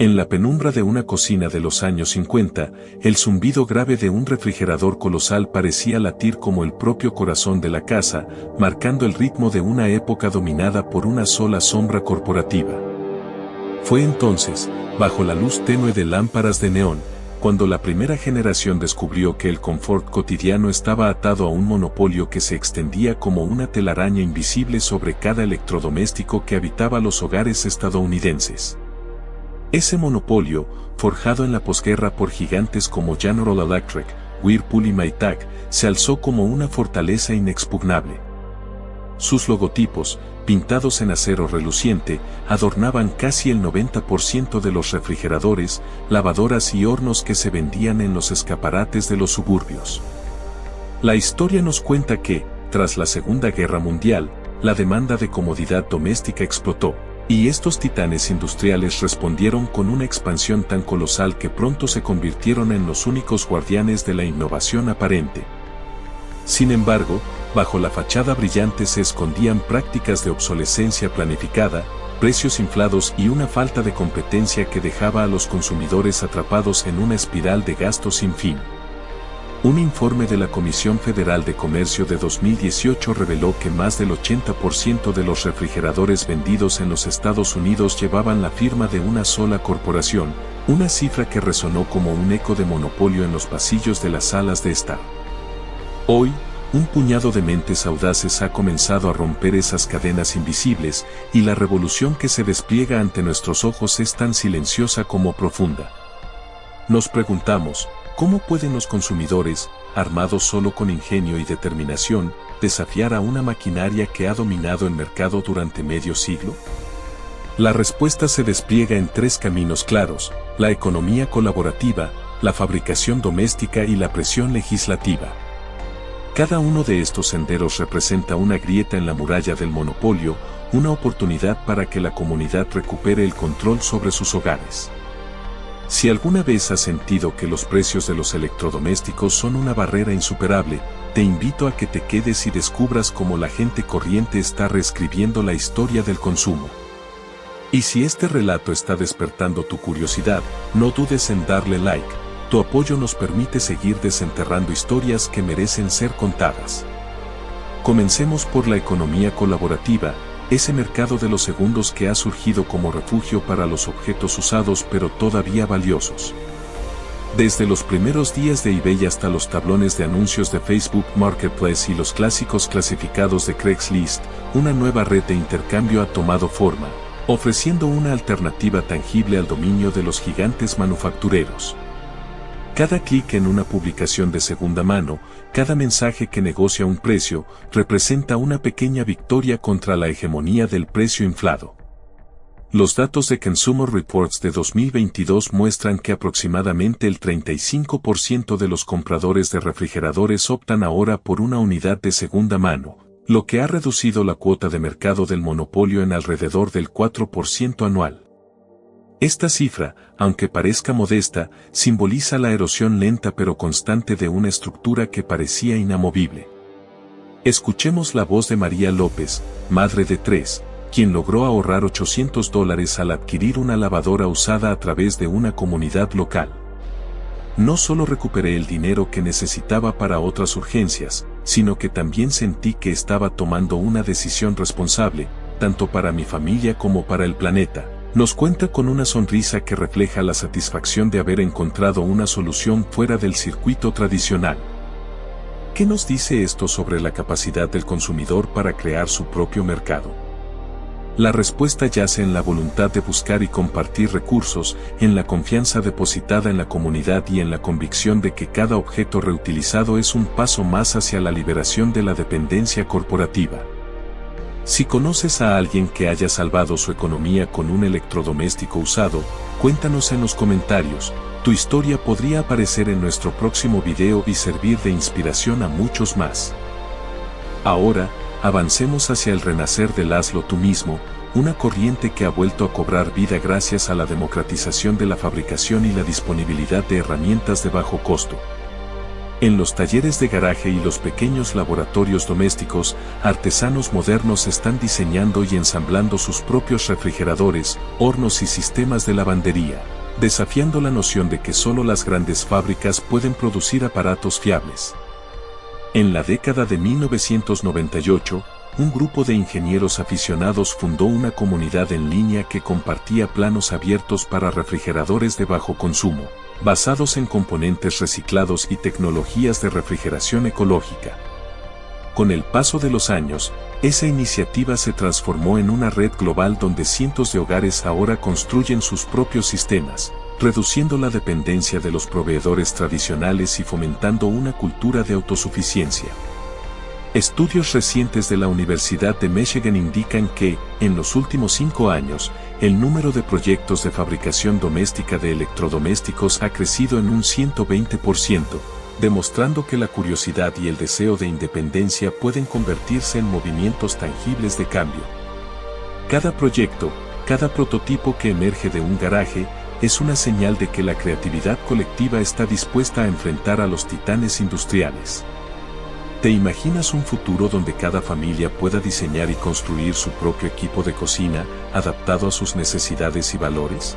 En la penumbra de una cocina de los años 50, el zumbido grave de un refrigerador colosal parecía latir como el propio corazón de la casa, marcando el ritmo de una época dominada por una sola sombra corporativa. Fue entonces, bajo la luz tenue de lámparas de neón, cuando la primera generación descubrió que el confort cotidiano estaba atado a un monopolio que se extendía como una telaraña invisible sobre cada electrodoméstico que habitaba los hogares estadounidenses. Ese monopolio, forjado en la posguerra por gigantes como General Electric, Whirlpool y Maytag, se alzó como una fortaleza inexpugnable. Sus logotipos, pintados en acero reluciente, adornaban casi el 90% de los refrigeradores, lavadoras y hornos que se vendían en los escaparates de los suburbios. La historia nos cuenta que, tras la Segunda Guerra Mundial, la demanda de comodidad doméstica explotó, y estos titanes industriales respondieron con una expansión tan colosal que pronto se convirtieron en los únicos guardianes de la innovación aparente. Sin embargo, bajo la fachada brillante se escondían prácticas de obsolescencia planificada, precios inflados y una falta de competencia que dejaba a los consumidores atrapados en una espiral de gastos sin fin. Un informe de la Comisión Federal de Comercio de 2018 reveló que más del 80% de los refrigeradores vendidos en los Estados Unidos llevaban la firma de una sola corporación, una cifra que resonó como un eco de monopolio en los pasillos de las salas de estar. Hoy, un puñado de mentes audaces ha comenzado a romper esas cadenas invisibles, y la revolución que se despliega ante nuestros ojos es tan silenciosa como profunda. Nos preguntamos, ¿cómo pueden los consumidores, armados solo con ingenio y determinación, desafiar a una maquinaria que ha dominado el mercado durante medio siglo? La respuesta se despliega en tres caminos claros: la economía colaborativa, la fabricación doméstica y la presión legislativa. Cada uno de estos senderos representa una grieta en la muralla del monopolio, una oportunidad para que la comunidad recupere el control sobre sus hogares. Si alguna vez has sentido que los precios de los electrodomésticos son una barrera insuperable, te invito a que te quedes y descubras cómo la gente corriente está reescribiendo la historia del consumo. Y si este relato está despertando tu curiosidad, no dudes en darle like. Tu apoyo nos permite seguir desenterrando historias que merecen ser contadas. Comencemos por la economía colaborativa, ese mercado de los segundos que ha surgido como refugio para los objetos usados pero todavía valiosos. Desde los primeros días de eBay hasta los tablones de anuncios de Facebook Marketplace y los clásicos clasificados de Craigslist, una nueva red de intercambio ha tomado forma, ofreciendo una alternativa tangible al dominio de los gigantes manufactureros. Cada clic en una publicación de segunda mano, cada mensaje que negocia un precio, representa una pequeña victoria contra la hegemonía del precio inflado. Los datos de Consumer Reports de 2022 muestran que aproximadamente el 35% de los compradores de refrigeradores optan ahora por una unidad de segunda mano, lo que ha reducido la cuota de mercado del monopolio en alrededor del 4% anual. Esta cifra, aunque parezca modesta, simboliza la erosión lenta pero constante de una estructura que parecía inamovible. Escuchemos la voz de María López, madre de 3, quien logró ahorrar $800 al adquirir una lavadora usada a través de una comunidad local. No solo recuperé el dinero que necesitaba para otras urgencias, sino que también sentí que estaba tomando una decisión responsable, tanto para mi familia como para el planeta. Nos cuenta con una sonrisa que refleja la satisfacción de haber encontrado una solución fuera del circuito tradicional. ¿Qué nos dice esto sobre la capacidad del consumidor para crear su propio mercado? La respuesta yace en la voluntad de buscar y compartir recursos, en la confianza depositada en la comunidad y en la convicción de que cada objeto reutilizado es un paso más hacia la liberación de la dependencia corporativa. Si conoces a alguien que haya salvado su economía con un electrodoméstico usado, cuéntanos en los comentarios. Tu historia podría aparecer en nuestro próximo video y servir de inspiración a muchos más. Ahora, avancemos hacia el renacer del hazlo tú mismo, una corriente que ha vuelto a cobrar vida gracias a la democratización de la fabricación y la disponibilidad de herramientas de bajo costo. En los talleres de garaje y los pequeños laboratorios domésticos, artesanos modernos están diseñando y ensamblando sus propios refrigeradores, hornos y sistemas de lavandería, desafiando la noción de que solo las grandes fábricas pueden producir aparatos fiables. En la década de 1998, un grupo de ingenieros aficionados fundó una comunidad en línea que compartía planos abiertos para refrigeradores de bajo consumo, basados en componentes reciclados y tecnologías de refrigeración ecológica. Con el paso de los años, esa iniciativa se transformó en una red global donde cientos de hogares ahora construyen sus propios sistemas, reduciendo la dependencia de los proveedores tradicionales y fomentando una cultura de autosuficiencia. Estudios recientes de la Universidad de Michigan indican que, en los últimos 5 años, el número de proyectos de fabricación doméstica de electrodomésticos ha crecido en un 120%, demostrando que la curiosidad y el deseo de independencia pueden convertirse en movimientos tangibles de cambio. Cada proyecto, cada prototipo que emerge de un garaje, es una señal de que la creatividad colectiva está dispuesta a enfrentar a los titanes industriales. ¿Te imaginas un futuro donde cada familia pueda diseñar y construir su propio equipo de cocina, adaptado a sus necesidades y valores?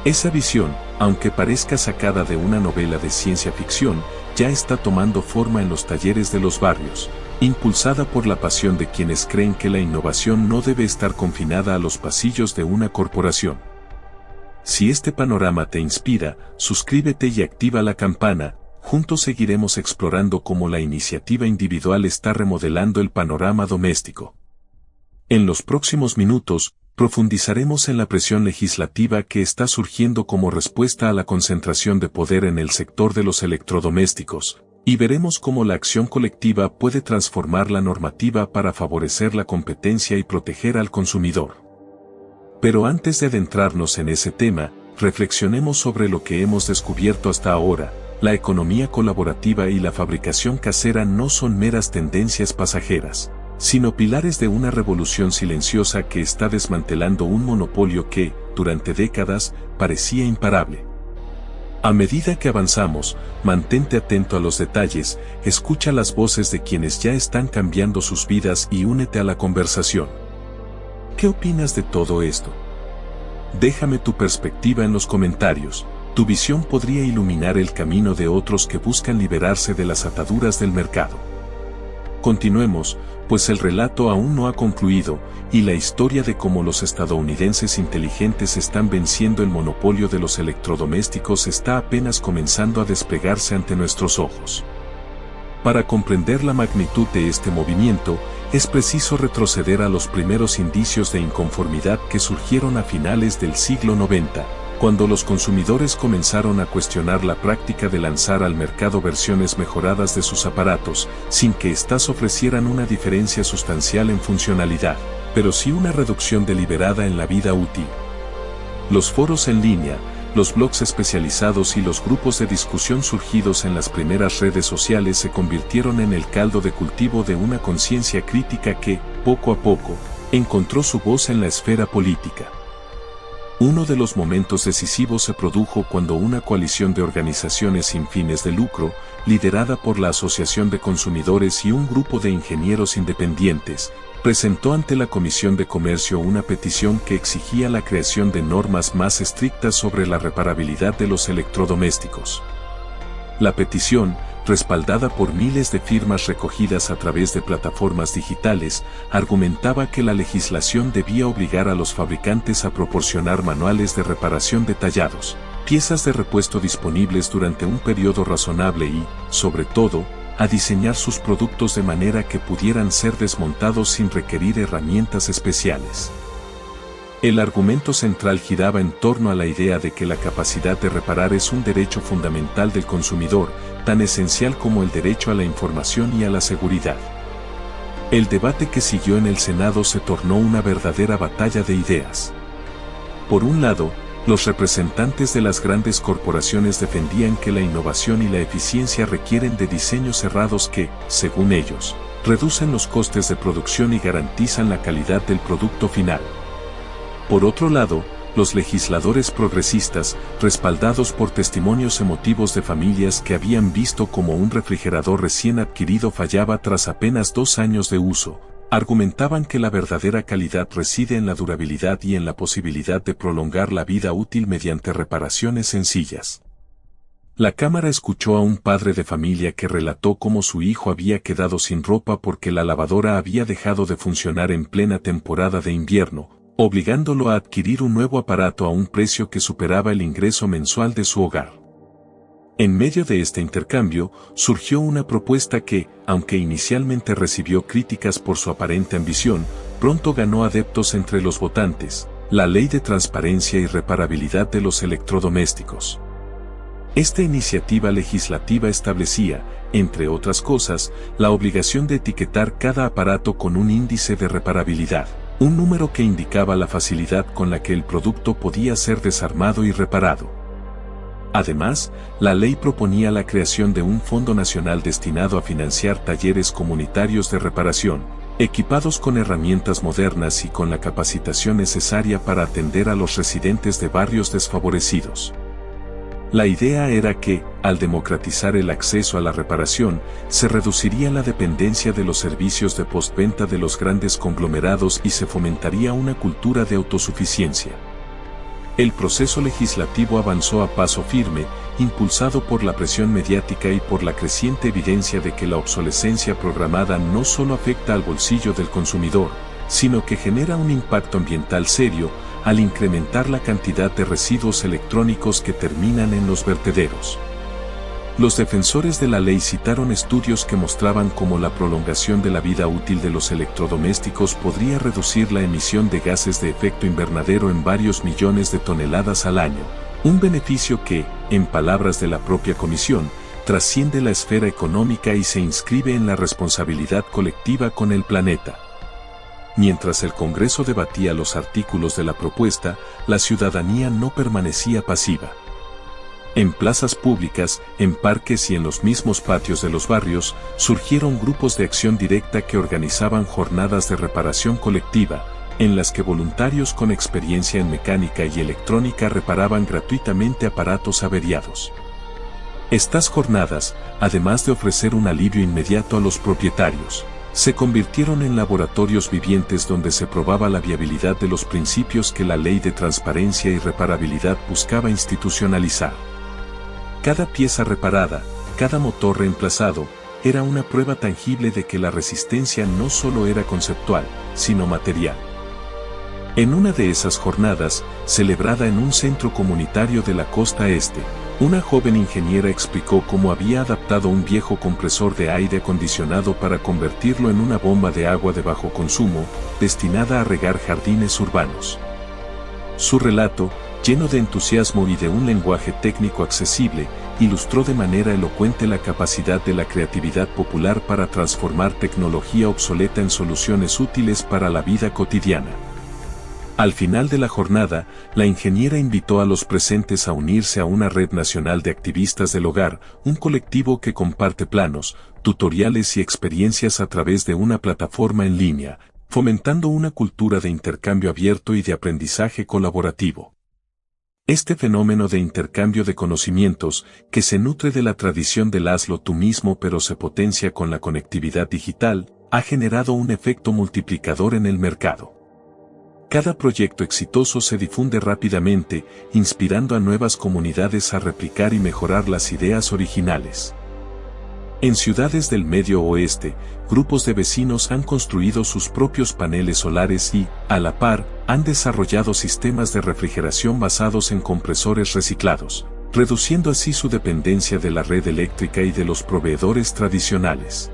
Esa visión, aunque parezca sacada de una novela de ciencia ficción, ya está tomando forma en los talleres de los barrios, impulsada por la pasión de quienes creen que la innovación no debe estar confinada a los pasillos de una corporación. Si este panorama te inspira, suscríbete y activa la campana. Juntos seguiremos explorando cómo la iniciativa individual está remodelando el panorama doméstico. En los próximos minutos, profundizaremos en la presión legislativa que está surgiendo como respuesta a la concentración de poder en el sector de los electrodomésticos, y veremos cómo la acción colectiva puede transformar la normativa para favorecer la competencia y proteger al consumidor. Pero antes de adentrarnos en ese tema, reflexionemos sobre lo que hemos descubierto hasta ahora. La economía colaborativa y la fabricación casera no son meras tendencias pasajeras, sino pilares de una revolución silenciosa que está desmantelando un monopolio que, durante décadas, parecía imparable. A medida que avanzamos, mantente atento a los detalles, escucha las voces de quienes ya están cambiando sus vidas y únete a la conversación. ¿Qué opinas de todo esto? Déjame tu perspectiva en los comentarios. Tu visión podría iluminar el camino de otros que buscan liberarse de las ataduras del mercado. Continuemos, pues el relato aún no ha concluido, y la historia de cómo los estadounidenses inteligentes están venciendo el monopolio de los electrodomésticos está apenas comenzando a desplegarse ante nuestros ojos. Para comprender la magnitud de este movimiento, es preciso retroceder a los primeros indicios de inconformidad que surgieron a finales del siglo XIX. Cuando los consumidores comenzaron a cuestionar la práctica de lanzar al mercado versiones mejoradas de sus aparatos, sin que éstas ofrecieran una diferencia sustancial en funcionalidad, pero sí una reducción deliberada en la vida útil. Los foros en línea, los blogs especializados y los grupos de discusión surgidos en las primeras redes sociales se convirtieron en el caldo de cultivo de una conciencia crítica que, poco a poco, encontró su voz en la esfera política. Uno de los momentos decisivos se produjo cuando una coalición de organizaciones sin fines de lucro, liderada por la Asociación de Consumidores y un grupo de ingenieros independientes, presentó ante la Comisión de Comercio una petición que exigía la creación de normas más estrictas sobre la reparabilidad de los electrodomésticos. La petición, respaldada por miles de firmas recogidas a través de plataformas digitales, argumentaba que la legislación debía obligar a los fabricantes a proporcionar manuales de reparación detallados, piezas de repuesto disponibles durante un periodo razonable y, sobre todo, a diseñar sus productos de manera que pudieran ser desmontados sin requerir herramientas especiales. El argumento central giraba en torno a la idea de que la capacidad de reparar es un derecho fundamental del consumidor, tan esencial como el derecho a la información y a la seguridad. El debate que siguió en el Senado se tornó una verdadera batalla de ideas. Por un lado, los representantes de las grandes corporaciones defendían que la innovación y la eficiencia requieren de diseños cerrados que, según ellos, reducen los costes de producción y garantizan la calidad del producto final. Por otro lado, los legisladores progresistas, respaldados por testimonios emotivos de familias que habían visto cómo un refrigerador recién adquirido fallaba tras apenas 2 años de uso, argumentaban que la verdadera calidad reside en la durabilidad y en la posibilidad de prolongar la vida útil mediante reparaciones sencillas. La cámara escuchó a un padre de familia que relató cómo su hijo había quedado sin ropa porque la lavadora había dejado de funcionar en plena temporada de invierno, obligándolo a adquirir un nuevo aparato a un precio que superaba el ingreso mensual de su hogar. En medio de este intercambio, surgió una propuesta que, aunque inicialmente recibió críticas por su aparente ambición, pronto ganó adeptos entre los votantes: la Ley de Transparencia y Reparabilidad de los Electrodomésticos. Esta iniciativa legislativa establecía, entre otras cosas, la obligación de etiquetar cada aparato con un índice de reparabilidad, un número que indicaba la facilidad con la que el producto podía ser desarmado y reparado. Además, la ley proponía la creación de un fondo nacional destinado a financiar talleres comunitarios de reparación, equipados con herramientas modernas y con la capacitación necesaria para atender a los residentes de barrios desfavorecidos. La idea era que, al democratizar el acceso a la reparación, se reduciría la dependencia de los servicios de postventa de los grandes conglomerados y se fomentaría una cultura de autosuficiencia. El proceso legislativo avanzó a paso firme, impulsado por la presión mediática y por la creciente evidencia de que la obsolescencia programada no solo afecta al bolsillo del consumidor, sino que genera un impacto ambiental serio, al incrementar la cantidad de residuos electrónicos que terminan en los vertederos. Los defensores de la ley citaron estudios que mostraban cómo la prolongación de la vida útil de los electrodomésticos podría reducir la emisión de gases de efecto invernadero en varios millones de toneladas al año, un beneficio que, en palabras de la propia comisión, trasciende la esfera económica y se inscribe en la responsabilidad colectiva con el planeta. Mientras el Congreso debatía los artículos de la propuesta, la ciudadanía no permanecía pasiva. En plazas públicas, en parques y en los mismos patios de los barrios, surgieron grupos de acción directa que organizaban jornadas de reparación colectiva, en las que voluntarios con experiencia en mecánica y electrónica reparaban gratuitamente aparatos averiados. Estas jornadas, además de ofrecer un alivio inmediato a los propietarios, se convirtieron en laboratorios vivientes donde se probaba la viabilidad de los principios que la Ley de Transparencia y Reparabilidad buscaba institucionalizar. Cada pieza reparada, cada motor reemplazado, era una prueba tangible de que la resistencia no solo era conceptual, sino material. En una de esas jornadas, celebrada en un centro comunitario de la costa este, una joven ingeniera explicó cómo había adaptado un viejo compresor de aire acondicionado para convertirlo en una bomba de agua de bajo consumo, destinada a regar jardines urbanos. Su relato, lleno de entusiasmo y de un lenguaje técnico accesible, ilustró de manera elocuente la capacidad de la creatividad popular para transformar tecnología obsoleta en soluciones útiles para la vida cotidiana. Al final de la jornada, la ingeniera invitó a los presentes a unirse a una red nacional de activistas del hogar, un colectivo que comparte planos, tutoriales y experiencias a través de una plataforma en línea, fomentando una cultura de intercambio abierto y de aprendizaje colaborativo. Este fenómeno de intercambio de conocimientos, que se nutre de la tradición del hazlo tú mismo pero se potencia con la conectividad digital, ha generado un efecto multiplicador en el mercado. Cada proyecto exitoso se difunde rápidamente, inspirando a nuevas comunidades a replicar y mejorar las ideas originales. En ciudades del Medio Oeste, grupos de vecinos han construido sus propios paneles solares y, a la par, han desarrollado sistemas de refrigeración basados en compresores reciclados, reduciendo así su dependencia de la red eléctrica y de los proveedores tradicionales.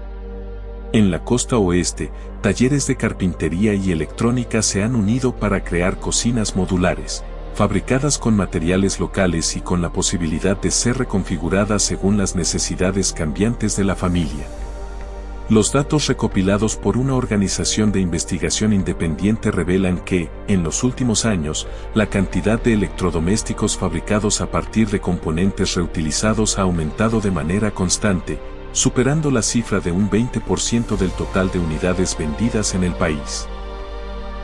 En la costa oeste, talleres de carpintería y electrónica se han unido para crear cocinas modulares, fabricadas con materiales locales y con la posibilidad de ser reconfiguradas según las necesidades cambiantes de la familia. Los datos recopilados por una organización de investigación independiente revelan que, en los últimos años, la cantidad de electrodomésticos fabricados a partir de componentes reutilizados ha aumentado de manera constante, superando la cifra de un 20% del total de unidades vendidas en el país.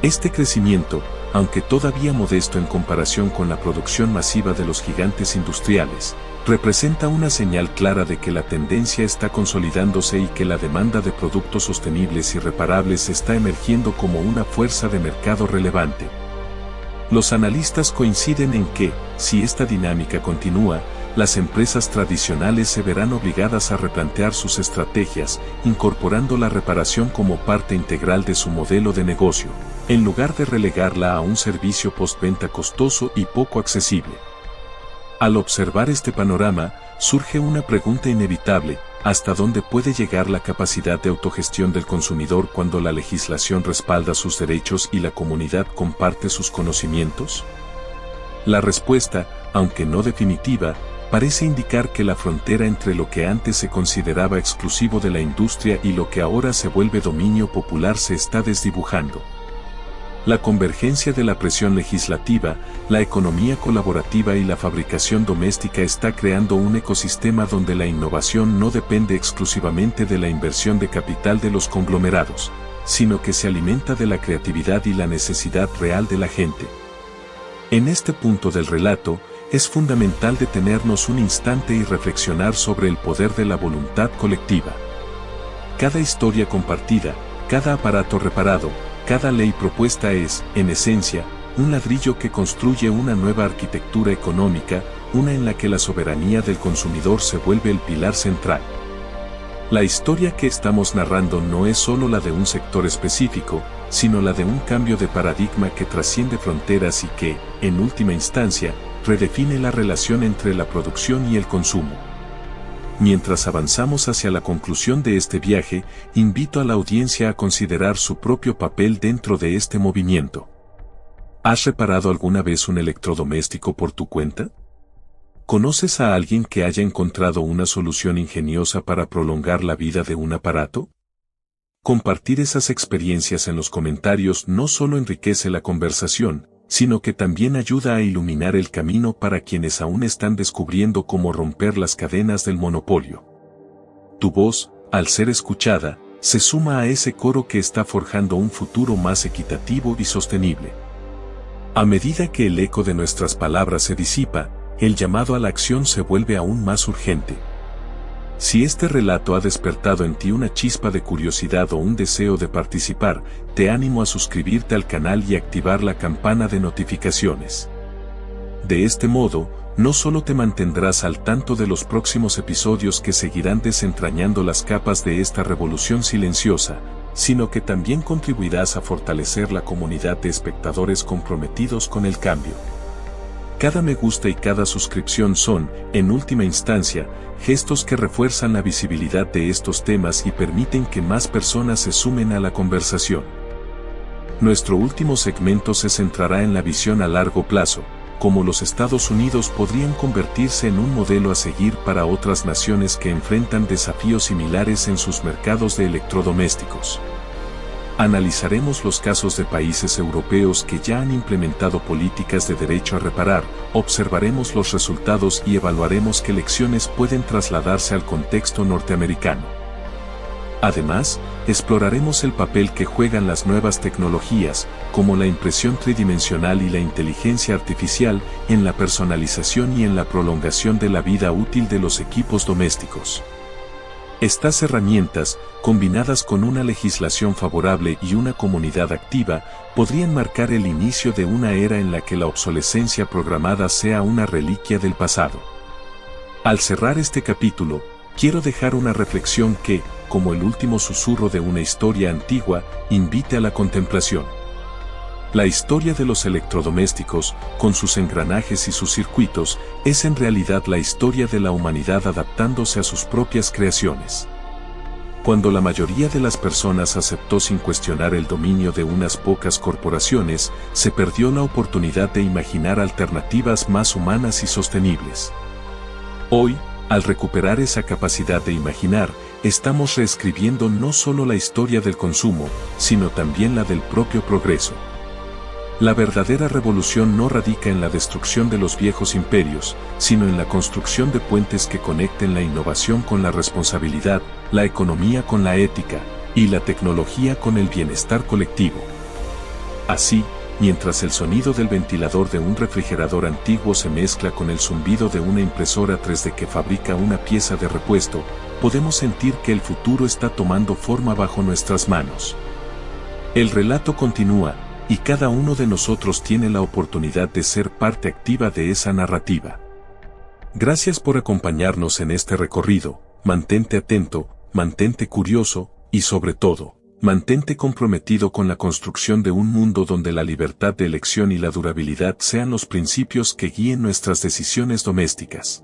Este crecimiento, aunque todavía modesto en comparación con la producción masiva de los gigantes industriales, representa una señal clara de que la tendencia está consolidándose y que la demanda de productos sostenibles y reparables está emergiendo como una fuerza de mercado relevante. Los analistas coinciden en que, si esta dinámica continúa, las empresas tradicionales se verán obligadas a replantear sus estrategias, incorporando la reparación como parte integral de su modelo de negocio, en lugar de relegarla a un servicio postventa costoso y poco accesible. Al observar este panorama, surge una pregunta inevitable: ¿hasta dónde puede llegar la capacidad de autogestión del consumidor cuando la legislación respalda sus derechos y la comunidad comparte sus conocimientos? La respuesta, aunque no definitiva, parece indicar que la frontera entre lo que antes se consideraba exclusivo de la industria y lo que ahora se vuelve dominio popular se está desdibujando. La convergencia de la presión legislativa, la economía colaborativa y la fabricación doméstica está creando un ecosistema donde la innovación no depende exclusivamente de la inversión de capital de los conglomerados, sino que se alimenta de la creatividad y la necesidad real de la gente. En este punto del relato, es fundamental detenernos un instante y reflexionar sobre el poder de la voluntad colectiva. Cada historia compartida, cada aparato reparado, cada ley propuesta es, en esencia, un ladrillo que construye una nueva arquitectura económica, una en la que la soberanía del consumidor se vuelve el pilar central. La historia que estamos narrando no es solo la de un sector específico, sino la de un cambio de paradigma que trasciende fronteras y que, en última instancia, redefine la relación entre la producción y el consumo. Mientras avanzamos hacia la conclusión de este viaje, invito a la audiencia a considerar su propio papel dentro de este movimiento. ¿Has reparado alguna vez un electrodoméstico por tu cuenta? ¿Conoces a alguien que haya encontrado una solución ingeniosa para prolongar la vida de un aparato? Compartir esas experiencias en los comentarios no solo enriquece la conversación, sino que también ayuda a iluminar el camino para quienes aún están descubriendo cómo romper las cadenas del monopolio. Tu voz, al ser escuchada, se suma a ese coro que está forjando un futuro más equitativo y sostenible. A medida que el eco de nuestras palabras se disipa, el llamado a la acción se vuelve aún más urgente. Si este relato ha despertado en ti una chispa de curiosidad o un deseo de participar, te animo a suscribirte al canal y activar la campana de notificaciones. De este modo, no solo te mantendrás al tanto de los próximos episodios que seguirán desentrañando las capas de esta revolución silenciosa, sino que también contribuirás a fortalecer la comunidad de espectadores comprometidos con el cambio. Cada me gusta y cada suscripción son, en última instancia, gestos que refuerzan la visibilidad de estos temas y permiten que más personas se sumen a la conversación. Nuestro último segmento se centrará en la visión a largo plazo, cómo los Estados Unidos podrían convertirse en un modelo a seguir para otras naciones que enfrentan desafíos similares en sus mercados de electrodomésticos. Analizaremos los casos de países europeos que ya han implementado políticas de derecho a reparar, observaremos los resultados y evaluaremos qué lecciones pueden trasladarse al contexto norteamericano. Además, exploraremos el papel que juegan las nuevas tecnologías, como la impresión tridimensional y la inteligencia artificial, en la personalización y en la prolongación de la vida útil de los equipos domésticos. Estas herramientas, combinadas con una legislación favorable y una comunidad activa, podrían marcar el inicio de una era en la que la obsolescencia programada sea una reliquia del pasado. Al cerrar este capítulo, quiero dejar una reflexión que, como el último susurro de una historia antigua, invite a la contemplación. La historia de los electrodomésticos, con sus engranajes y sus circuitos, es en realidad la historia de la humanidad adaptándose a sus propias creaciones. Cuando la mayoría de las personas aceptó sin cuestionar el dominio de unas pocas corporaciones, se perdió la oportunidad de imaginar alternativas más humanas y sostenibles. Hoy, al recuperar esa capacidad de imaginar, estamos reescribiendo no solo la historia del consumo, sino también la del propio progreso. La verdadera revolución no radica en la destrucción de los viejos imperios, sino en la construcción de puentes que conecten la innovación con la responsabilidad, la economía con la ética, y la tecnología con el bienestar colectivo. Así, mientras el sonido del ventilador de un refrigerador antiguo se mezcla con el zumbido de una impresora 3D que fabrica una pieza de repuesto, podemos sentir que el futuro está tomando forma bajo nuestras manos. El relato continúa, y cada uno de nosotros tiene la oportunidad de ser parte activa de esa narrativa. Gracias por acompañarnos en este recorrido, mantente atento, mantente curioso, y sobre todo, mantente comprometido con la construcción de un mundo donde la libertad de elección y la durabilidad sean los principios que guíen nuestras decisiones domésticas.